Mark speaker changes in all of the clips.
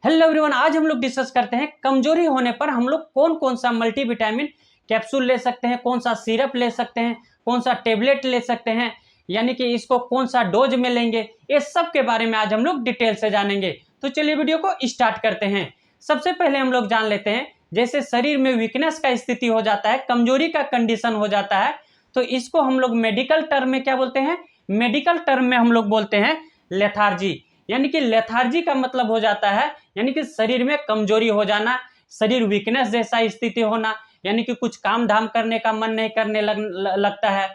Speaker 1: Hello everyone, आज हम लोग डिस्कस करते हैं कमजोरी होने पर हम लोग कौन कौन सा मल्टीविटामिन कैप्सूल ले सकते हैं, कौन सा सिरप ले सकते हैं, कौन सा टेबलेट ले सकते हैं, यानी कि इसको कौन सा डोज में लेंगे। ये सब के बारे में आज हम लोग डिटेल से जानेंगे। तो चलिए वीडियो को स्टार्ट करते हैं। सबसे पहले हम लोग जान लेते हैं, जैसे शरीर में वीकनेस का स्थिति हो जाता है, कमजोरी का कंडीशन हो जाता है, तो इसको हम लोग मेडिकल टर्म में क्या बोलते हैं? मेडिकल टर्म में हम लोग बोलते हैं लेथार्जी। यानी कि लेथार्जी का मतलब हो जाता है यानी कि शरीर में कमजोरी हो जाना, शरीर वीकनेस जैसा स्थिति होना, यानी कि कुछ काम धाम करने का मन नहीं करने लगता है।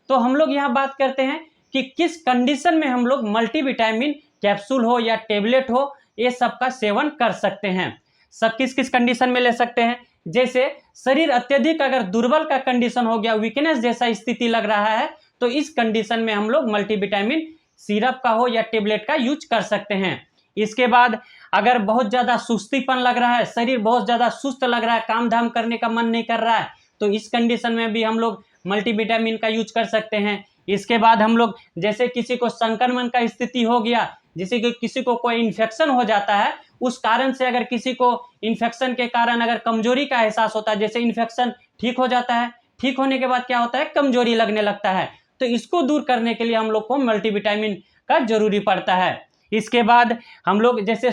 Speaker 1: तो हम लोग यहाँ बात करते हैं कि किस कंडीशन में हम लोग मल्टीविटामिन कैप्सूल हो या टेबलेट हो, ये सब का सेवन कर सकते हैं। सब किस किस कंडीशन में ले सकते हैं? जैसे शरीर अत्यधिक अगर दुर्बल का कंडीशन हो गया, वीकनेस जैसा स्थिति लग रहा है, तो इस कंडीशन में हम लोग मल्टीविटामिन सिरप का हो या टेबलेट का यूज कर सकते हैं। इसके बाद अगर बहुत ज्यादा सुस्तीपन लग रहा है, शरीर बहुत ज्यादा सुस्त लग रहा है, काम धाम करने का मन नहीं कर रहा है, तो इस कंडीशन में भी हम लोग मल्टीविटामिन का यूज कर सकते हैं। इसके बाद हम लोग जैसे किसी को संक्रमण का स्थिति हो गया, जैसे कि किसी को कोई इन्फेक्शन हो जाता है, उस कारण से अगर किसी को इन्फेक्शन के कारण अगर कमजोरी का एहसास होता है, जैसे इन्फेक्शन ठीक हो जाता है, ठीक होने के बाद क्या होता है? कमजोरी लगने लगता है, तो इसको दूर करने के लिए हम लोग को मल्टीविटामिन का जरूरी पड़ता है। इसके बाद हम लोग जैसे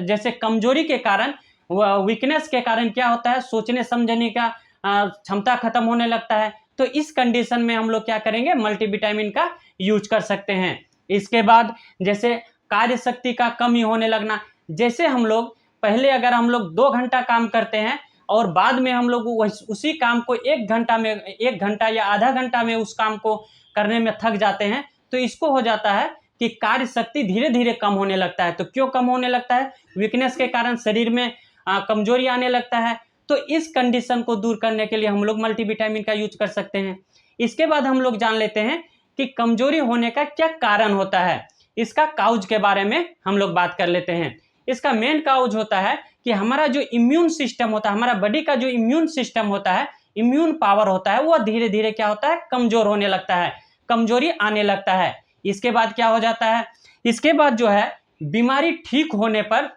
Speaker 1: जैसे कमजोरी के कारण, वीकनेस के कारण क्या होता है? सोचने समझने का क्षमता खत्म होने लगता है, तो इस कंडीशन में हम लोग क्या करेंगे? मल्टीविटामिन का यूज कर सकते हैं। इसके बाद जैसे कार्य शक्ति का कमी होने लगना, जैसे हम लोग पहले अगर हम लोग 2 घंटा काम करते हैं और बाद में हम लोग उसी काम को 1 घंटा या आधा घंटा में उस काम को करने में थक जाते हैं, तो इसको हो जाता है कि कार्य शक्ति धीरे धीरे कम होने लगता है। तो क्यों कम होने लगता है? वीकनेस के कारण शरीर में कमजोरी आने लगता है। तो इस कंडीशन को दूर करने के लिए हम लोग मल्टीविटामिन का यूज कर सकते हैं। इसके बाद हम लोग जान लेते हैं कि कमजोरी होने का क्या कारण होता है। इसका काउज के बारे में हम लोग बात कर लेते हैं। इसका मेन काउज होता है कि हमारा जो इम्यून सिस्टम होता है, हमारा बॉडी का जो इम्यून सिस्टम होता है, इम्यून पावर होता है, वो धीरे धीरे क्या होता है? कमजोर होने लगता है, कमजोरी आने लगता है। इसके बाद क्या हो जाता है? इसके बाद जो है बीमारी ठीक होने पर,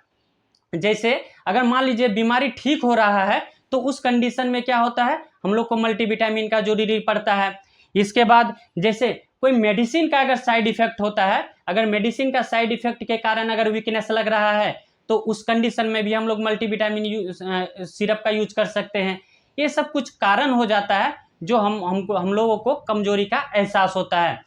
Speaker 1: जैसे अगर मान लीजिए बीमारी ठीक हो रहा है, तो उस कंडीशन में क्या होता है? हम लोग को मल्टीविटामिन का जरूरी पड़ता है। इसके बाद जैसे कोई मेडिसिन का अगर साइड इफेक्ट होता है, अगर मेडिसिन का साइड इफेक्ट के कारण अगर वीकनेस लग रहा है, तो उस कंडीशन में भी हम लोग मल्टीविटामिन सिरप का यूज कर सकते हैं। ये सब कुछ कारण हो जाता है जो हम लोगों को कमजोरी का एहसास होता है।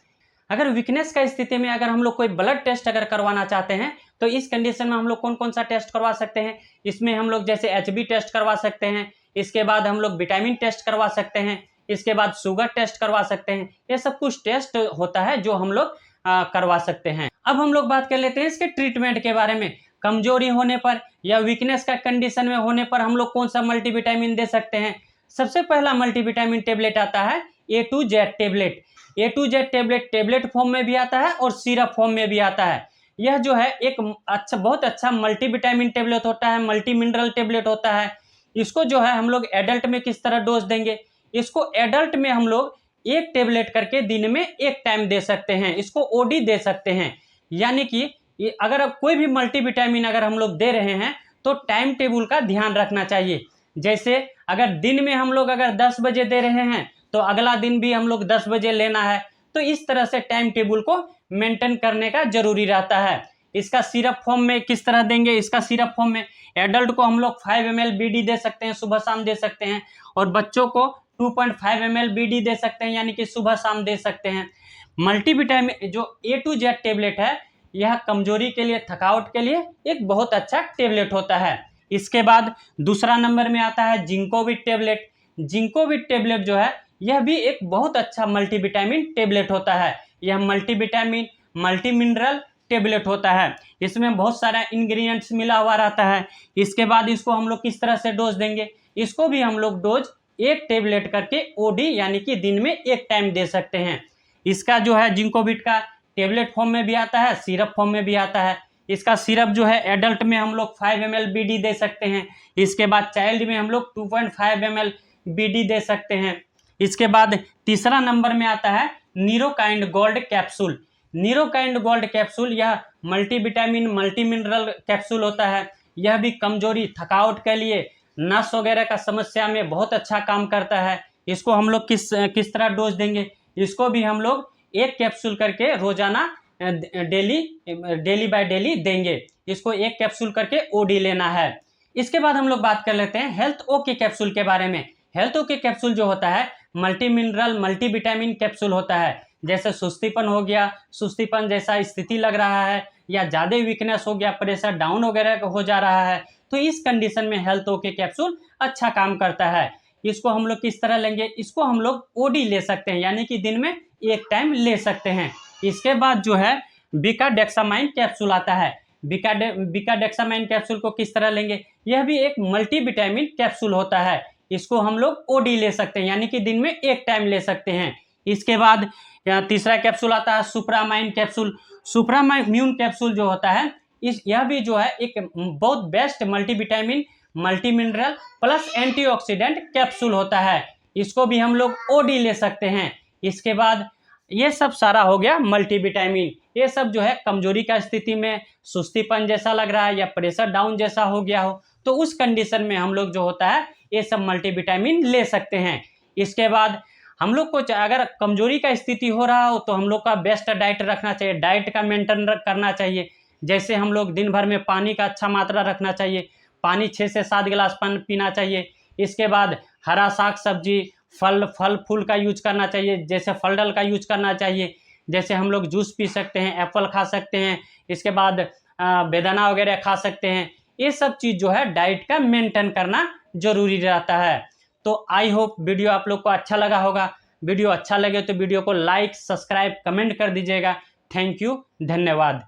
Speaker 1: अगर वीकनेस का स्थिति में अगर हम लोग कोई ब्लड टेस्ट अगर करवाना चाहते हैं, तो इस कंडीशन में हम लोग कौन कौन सा टेस्ट करवा सकते हैं? इसमें हम लोग जैसे HB टेस्ट करवा सकते हैं, इसके बाद हम लोग विटामिन टेस्ट करवा सकते हैं, इसके बाद शुगर टेस्ट करवा सकते हैं। ये सब कुछ टेस्ट होता है जो हम लोग करवा सकते हैं। अब हम लोग बात कर लेते हैं इसके ट्रीटमेंट के बारे में। कमजोरी होने पर या वीकनेस का कंडीशन में होने पर हम लोग कौन सा मल्टीविटामिन दे सकते हैं? सबसे पहला मल्टीविटामिन टेबलेट आता है A to Z tablet. A to Z tablet form में भी आता है और सिरप फॉर्म में भी आता है। यह जो है एक बहुत अच्छा मल्टीविटामिन टेबलेट होता है, मल्टी मिनरल टेबलेट होता है। इसको जो है हम लोग एडल्ट में किस तरह डोज देंगे? इसको एडल्ट में हम लोग 1 टेबलेट करके दिन में 1 टाइम दे सकते हैं। इसको OD दे सकते हैं। यानी कि अगर कोई भी मल्टीविटामिन अगर हम लोग दे रहे हैं, तो टाइम टेबल का ध्यान रखना चाहिए। जैसे अगर दिन में हम लोग अगर 10 बजे दे रहे हैं, तो अगला दिन भी हम लोग 10 बजे लेना है। तो इस तरह से टाइम टेबल को मेंटेन करने का जरूरी रहता है। इसका सिरप फॉर्म में किस तरह देंगे? इसका सिरप फॉर्म में एडल्ट को हम लोग 5 ml BD दे सकते हैं, सुबह शाम दे सकते हैं, और बच्चों को 2.5 ml BD दे सकते हैं, यानी कि सुबह शाम दे सकते हैं। मल्टीविटामिन जो A to Z टेबलेट है, यह कमजोरी के लिए, थकावट के लिए एक बहुत अच्छा टेबलेट होता है। इसके बाद दूसरा नंबर में आता है जिंकोविट टेबलेट। जिंकोविट टेबलेट जो है, यह भी एक बहुत अच्छा मल्टीविटामिन टेबलेट होता है। यह मल्टीविटामिन मल्टी मिनरल टेबलेट होता है। इसमें बहुत सारा इंग्रेडिएंट्स मिला हुआ रहता है। इसके बाद इसको हम लोग किस तरह से डोज देंगे? इसको भी हम लोग डोज 1 टेबलेट करके OD यानी कि दिन में 1 टाइम दे सकते हैं। इसका जो है जिंकोविट का टेबलेट फॉर्म में भी आता है, सिरप फॉर्म में भी आता है। इसका सिरप जो है एडल्ट में हम लोग 5 ml BD दे सकते हैं। इसके बाद चाइल्ड में हम लोग 2.5 ml BD दे सकते हैं। इसके बाद तीसरा नंबर में आता है नीरोकाइंड गोल्ड कैप्सूल। नीरोकाइंड गोल्ड कैप्सूल, यह मल्टीविटामिन मल्टी मिनरल कैप्सूल होता है। यह भी कमजोरी थकावट के लिए, नस वगैरह का समस्या में बहुत अच्छा काम करता है। इसको हम लोग किस तरह डोज देंगे, इसको भी हम लोग 1 कैप्सूल करके रोजाना डेली बाय डेली देंगे। इसको 1 कैप्सूल करके ओडी लेना है। इसके बाद हम लोग बात कर लेते हैं हेल्थ ओके कैप्सूल के बारे में। हेल्थ ओके कैप्सूल जो होता है मल्टी मिनरल मल्टीविटामिन कैप्सूल होता है। जैसे सुस्तीपन हो गया, सुस्तीपन जैसा स्थिति लग रहा है, या ज़्यादा वीकनेस हो गया, प्रेशर डाउन वगैरह हो जा रहा है, तो इस कंडीशन में हेल्थ ओके कैप्सूल अच्छा काम करता है। इसको हम लोग किस तरह लेंगे, इसको हम लोग ओडी ले सकते हैं, यानी कि दिन में 1 टाइम ले सकते हैं। इसके बाद जो है बिकाडेक्सामाइन कैप्सूल आता है। बिकाडेक्सामाइन कैप्सूल को किस तरह लेंगे, यह भी एक मल्टीविटामिन कैप्सूल होता है। इसको हम लोग ओडी ले सकते हैं, यानी कि दिन में 1 टाइम ले सकते हैं। इसके बाद तीसरा कैप्सूल आता है सुप्रामाइन कैप्सूल। सुप्रामाइन कैप्सूल जो होता है यह भी जो है एक बहुत best multivitamin multi mineral plus antioxidant capsule होता है। इसको भी हम लोग ओडी ले सकते हैं। इसके बाद ये सब सारा हो गया मल्टीविटामिन। ये सब जो है कमजोरी का स्थिति में, सुस्तीपन जैसा लग रहा है या प्रेशर डाउन जैसा हो गया हो, तो उस कंडीशन में हम लोग जो होता है ये सब मल्टीविटामिन ले सकते हैं। इसके बाद हम लोग को अगर कमजोरी का स्थिति हो रहा हो तो हम लोग का बेस्ट डाइट रखना चाहिए, डाइट का मेंटेन करना चाहिए। जैसे हम लोग दिन भर में पानी का अच्छा मात्रा रखना चाहिए, पानी 6 से 7 गिलास पानी पीना चाहिए। इसके बाद हरा साग सब्जी, फल फूल का यूज करना चाहिए, जैसे फल डल का यूज करना चाहिए। जैसे हम लोग जूस पी सकते हैं, एप्पल खा सकते हैं, इसके बाद बेदाना वगैरह खा सकते हैं। ये सब चीज़ जो है डाइट का मेंटेन करना जरूरी रहता है। तो आई होप वीडियो आप लोग को अच्छा लगा होगा। वीडियो अच्छा लगे तो वीडियो को लाइक, सब्सक्राइब, कमेंट कर दीजिएगा। थैंक यू, धन्यवाद।